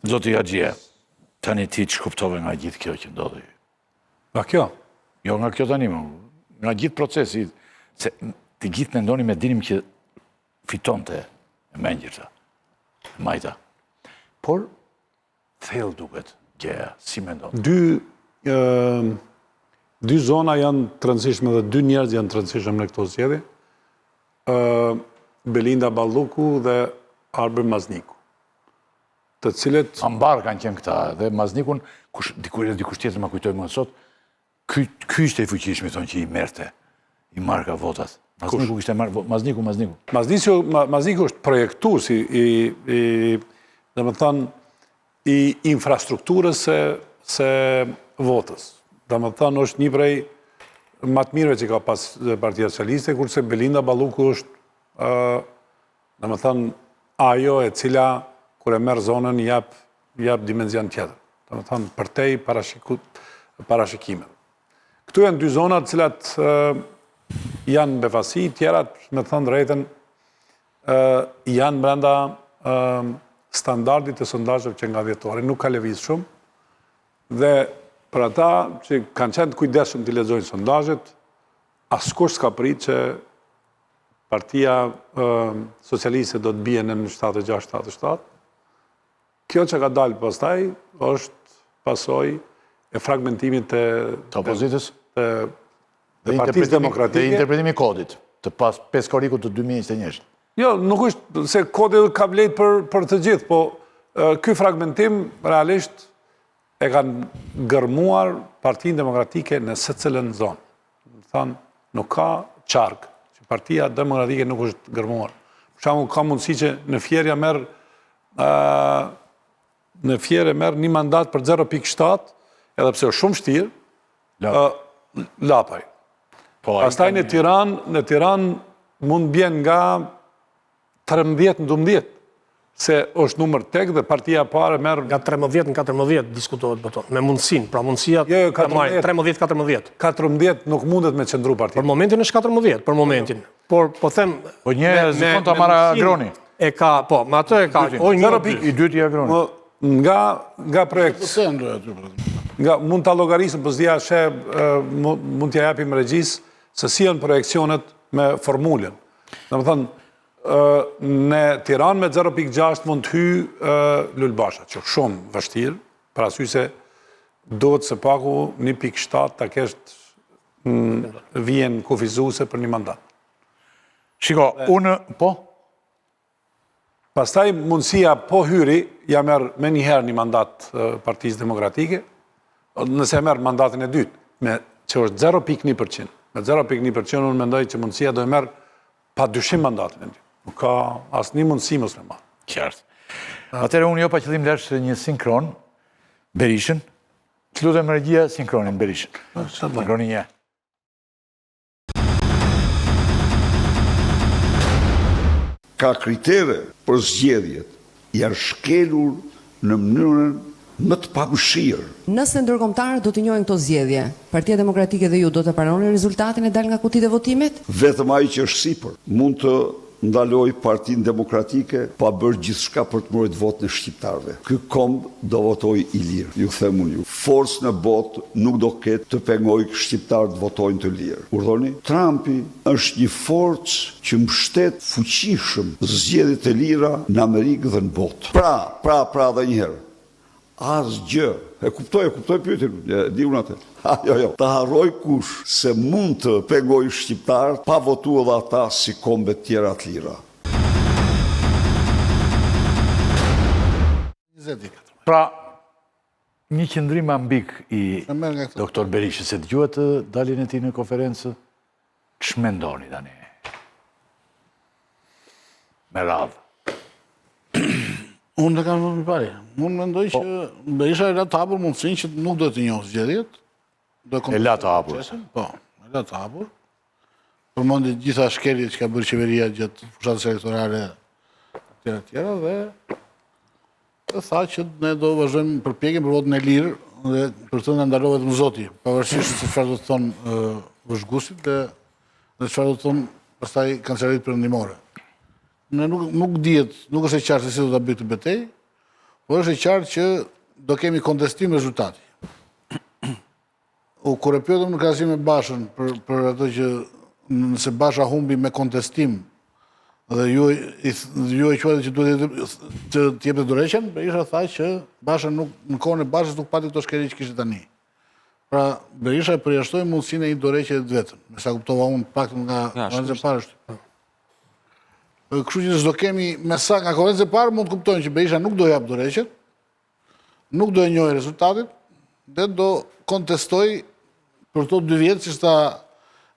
Zoti Haxhie, tani ti që kuptove nga gjithë kjo që ndodhi? Nga kjo? Jo, nga kjo tani, nga gjithë procesi, se të gjithë mendoni me dinim që fitonte e mengjërta, e majta. Por, thellë duket gjëja, si mendon? Dy zona janë të rëndësishme dhe dy njerëz janë të rëndësishme në këto zgjedhje. Belinda Balluku dhe Arber Mazniku. Të cilët... Ambar kanë qenë këta, dhe Maznikun, dikush tjetër ma kujtoj më sot, ky ishte i fuqishmi, thonë që i merte, i marka votat. Mazniku ishte Mazniku. Mazniku është projektus dhe më thënë, i infrastrukturës se votës. Dhe më thënë, është një prej më të mirëve që ka pas Partia Socialiste, kurse Belinda Balluku është, dhe më thënë, ajo e cila, kur e merë zonën, jap dimenzion tjetër. Dhe më thënë, përtej parashikime. Këtu janë dy zonat cilat janë befasi, tjerat, me thënë drejten, janë brenda standardit të sondazheve që nga vjetori, nuk ka lëviz shumë, dhe për ata që kanë qenë të kujdesshëm të lexojnë sondazhet, askush s'ka prit që Partia Socialiste do të bie në 76-77. Kjo që ka dalë pastaj është pasojë e fragmentimit të opozitës dhe Partisë Demokratike. Dhe interpretimi kodit të pas peskorikut të 2021. Jo, nuk është se kodi ka vlejt për të gjithë, po ky fragmentim realisht e kanë gërmuar Partinë Demokratike në secilën zonë. Thanë, nuk ka qark, që Partia Demokratike nuk është gërmuar. Për shembull, ka mundësi që në Fierë merr një mandat për 0.7, edhe pse është shumë vështirë, lapaj. Pastaj në Tiranë mund bjen nga 13-12, se është numër tek dhe partia pare merë... Nga 13 në 14 diskutohet bëton, me mundësin, pra mundësia 13-14. 14 nuk mundet me qëndru partia. Për momentin është 14, për momentin. Por, po them... Po një zikon të amara Agroni. E ka, po, ma të e ka... I dyti Agroni. Nga projekt... Mund të logarisëm, për zdia shë, mund t'ja japim regjisë, se si janë projekcionet me formulën. Në më thënë, në Tiranë me 0.6 mund të hy Lulbasha, që shumë vështirë, për arsye se duhet se paku 1.7 ta keshtë vijen kufizuese për një mandat. Shiko, unë, po? Pastaj mundësia po hyri, ja merë me njëherë një mandat Partisë Demokratike, nëse merë mandatin e dytë, që është 0.1%. Me 0.1% unë mendoj që mundësia do e merë pa dyshim mandatin e dytë. Nuk ka asë një mundësi mos me ma. Qartë. Atëre unë jo pa qëllim lërshë një sinkron, Berishën, që lutem regjia sinkronin Berishën. Sinkronin një. Ka kritere për zgjedhjet, janë shkelur në mënyrën më të pamëshirë. Nëse ndërkombëtarët do të njohin këto zgjedhje, Partia Demokratike dhe ju do të pranoni rezultatin e dal nga kutitë e votimit? Vetëm ai që është sipër mund të ndaloj Partinë Demokratike pa bërë gjithçka për të mbrojtur votën e shqiptarëve. Ky komb do votoj i lirë. Ju them unë, forcë në botë nuk do ketë të pengojë shqiptarët të votojnë të lirë. Urdhoni? Trumpi është një forcë që mbështet fuqishëm zgjedhjet e lira në Amerikë dhe në botë. Pra edhe një herë. Asgjë. E kuptoj pyetjen, di unë atë. Jo. Ta harroj kush se mund të pengoj shqiptarët pa votuar edhe ata si kombet tjera të lira. Pra, një qëndrim ambik i doktor Berishës, se dëgjuat daljen e tij në konferencë, ç'mendoni tani? Me radhë. Unë në kam vëmë pare. Unë mendoj që Berisha e la të hapur mundësin që nuk do të njohë zgjedhjet. E la të hapur. Po, e la të hapur. Përmendi gjitha shkeljet që ka bërë qeveria gjatë fushatës elektorale tjera dhe tha që ne do vazhdojmë përpjekjen për votën e lirë dhe për të ndalove vetëm Zoti, pavarësisht se çfarë do të thonë Vëzhgusit dhe çfarë do të thonë pastaj kancelarit perëndimore. Nuk dihet, nuk është e qartë se si do ta bëjë këtë betejë, Po është e qartë që do kemi kontestim rezultati. Kur e pyetëm në krahasim me Bashën për ato që nëse Basha humbi me kontestim dhe ju e quajtë që duhet të jepet dorëheqjen, Berisha tha që Basha në kohën e Bashës nuk pati këto shkelje që kishte tani. Pra, Berisha e përjashtoi mundësinë e një dorëheqje të vetëm, me sa kuptova unë paktën nga konferenca e parë. Kështu që s'do kemi me sa nga konferenca e parë mund të kuptojnë që Berisha nuk do jap dorëheqjen, nuk do e njohë rezultatin dhe do kontestoj për to 2 vjetë që sta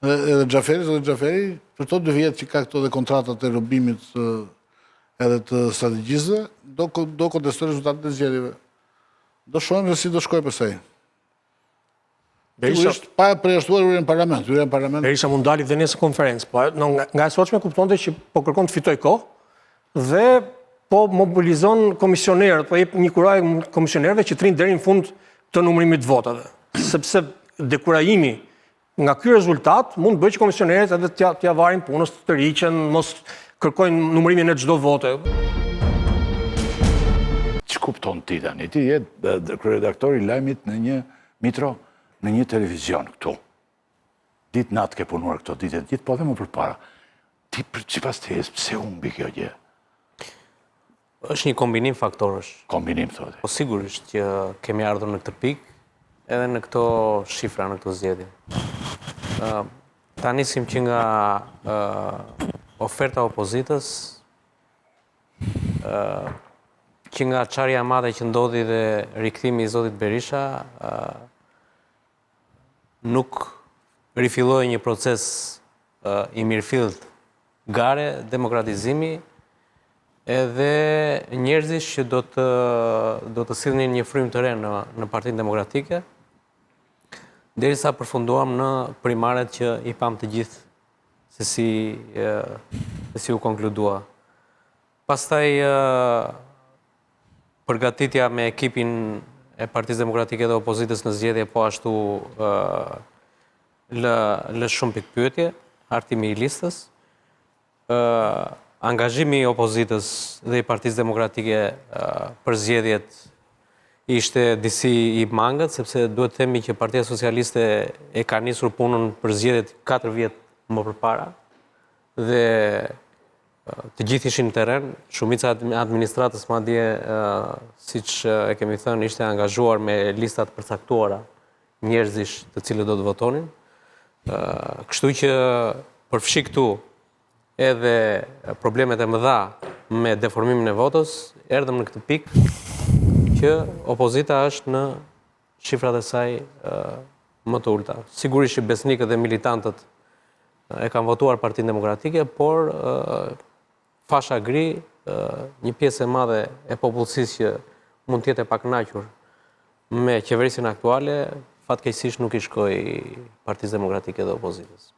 edhe Xhaferi, për to 2 vjetë që ka këto dhe kontratat e robimit edhe të strategjisëve, do kontestoj rezultatet e zgjedhjeve. Do shohim se si do shkojë pastaj. Sigurisht pa e përjashtuar hyrjen në parlament. Berisha mund dali dhe nesër konferencë, po nga e sotshme kuptonte që po kërkon të fitoj kohë dhe po mobilizon komisionerët, po jep një kuraj komisionerëve që trinë deri në fund të numërimit të votave. Sepse dekurajimi nga ky rezultat mund bëjë që komisionerët edhe t'ja varin punës, të riqen, mos kërkojnë numërimin e çdo vote. Që kupton ti tani? Ti je kryeredaktori i lajmit në një Mitro, në një televizion këtu. Ditë natë ke punuar këto ditë, po dhe më përpara. Ti sipas tejes, pse humbi kjo gjë? Është një kombinim faktorësh. Kombinim, thotë. Po sigurisht që kemi ardhur në këtë pikë, edhe në këto shifra, në këto zgjedhje. Ta nisim që nga oferta opozitës, që nga çarja e madhe që ndodhi dhe rikthimi i zotit Berisha, nuk rifilloi një proces i mirëfillt gare, demokratizimi, edhe njerëzish që do të sillnin një frymë të re në Partinë Demokratike, derisa përfunduam në primaret që i pam të gjithë se si u konkludua. Pastaj përgatitja me ekipin e Partisë Demokratike dhe opozitës në zgjedhje, po ashtu lë shumë pikpyetje, hartimi i listës, angazhimi i opozitës dhe i Partisë Demokratike për zgjedhjet ishte disi i mangët, sepse duhet të themi që Partia Socialiste e ka nisur punën për zgjedhjet 4 vjet më përpara dhe të gjithë ishin në terren, shumica e administratës madje siç e kemi thënë ishte angazhuar me listat përcaktuara njerëzish të cilët do të votonin. Kështu që përfshi këtu edhe problemet e mëdha me deformimin e votës, erdhëm në këtë pikë që opozita është në shifrat e saj më të ulta. Sigurisht që besnikët dhe militantët e kanë votuar Partinë Demokratike, por fasha gri, një pjesë e madhe e popullsisë që mund të jetë e pakënaqur me qeverisjen aktuale, fatkeqësisht nuk i shkoi Partisë Demokratike dhe opozitës.